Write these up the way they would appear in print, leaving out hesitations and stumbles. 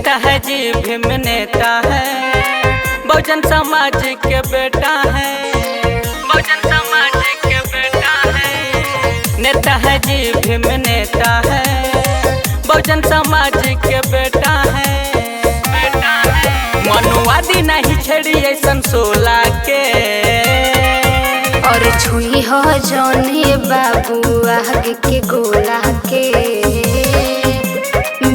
नेता है जी भीम नेता है, बहुजन समाज के बेटा है, बहुजन समाज के बेटा है। नेता है जी भीम नेता है, बहुजन समाज के बेटा है, बेटा है। मनुवादी नहीं छेड़ी ऐसन सोला के, और छुई हो जौने बाबू आगे के गोला के।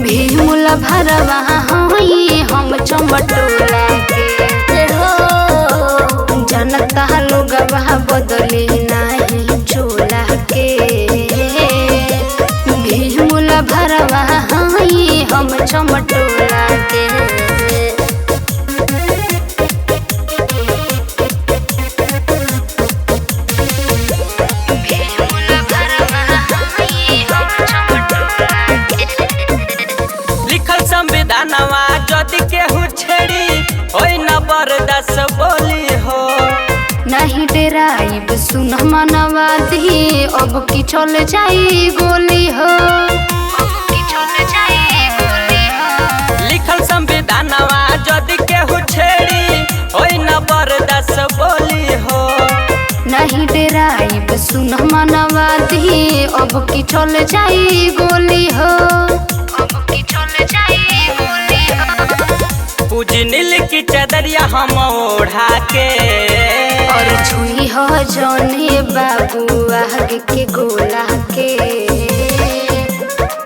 भीमुला भरवा होई हम चमटोला के हो, जनता लोग बदली नहीं चोला के। भीमुला भरवा होई हम चमटोला के। संविधानवा जदि केहू छेड़ी होई न बर्दाश्त बोली हो। नहीं डेराइब सुन मनवादी, अब की चल जाई गोली हो, अब की चल जाई गोली हो। लिखल संविधानवा जदि केहू छेड़ी होई न बर्दाश्त बोली हो। नहीं डेराइब सुन मनवादी, अब की चल जाई गोली हो, अब की चल जाई गोली हो। पूजी नील की चदरिया हम ओढ़ा के, और छुई हो जौने बाबू आगे के गोला के।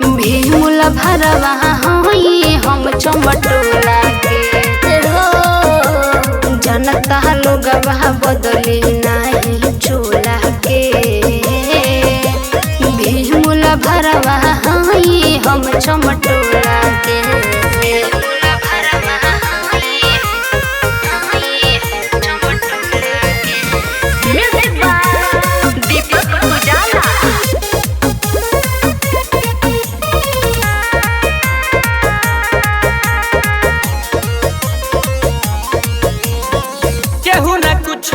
भीमुला भरवा होई हम चमटोला के हो, जनता लोग बदली नहीं चोला के। भीमुला भरवा होई हम चमटोला के। केहू न कुछ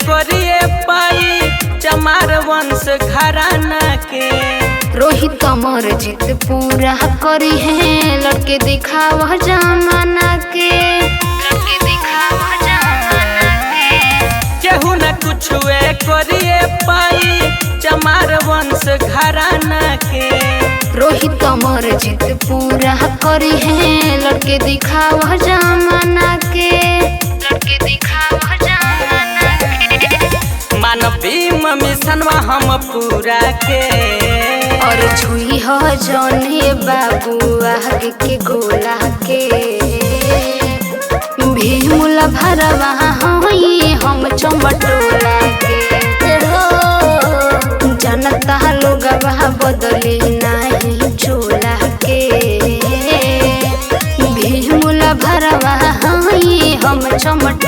करिए पाई चमार वंश घराना के। रोहित कमर जीत पूरा करी है, लड़के दिखावा जमाना के, लड़के दिखावा जमाना के। केहू न कुछ करिए पाई चमार वंश घराना के। रोहित कमर जीत पूरा करी है, लड़के दिखावा जमाना के, लड़के दिखावा जमाना के। मानवी मिशनवा हम पूरा के, और छुई हो जौने बाबू आगे के गोला के। भीमुला भरवा होई हम चमटोला के हो, जनता लोग बदली नहीं चोला के। भीमुला भरवा होई हम चमटोला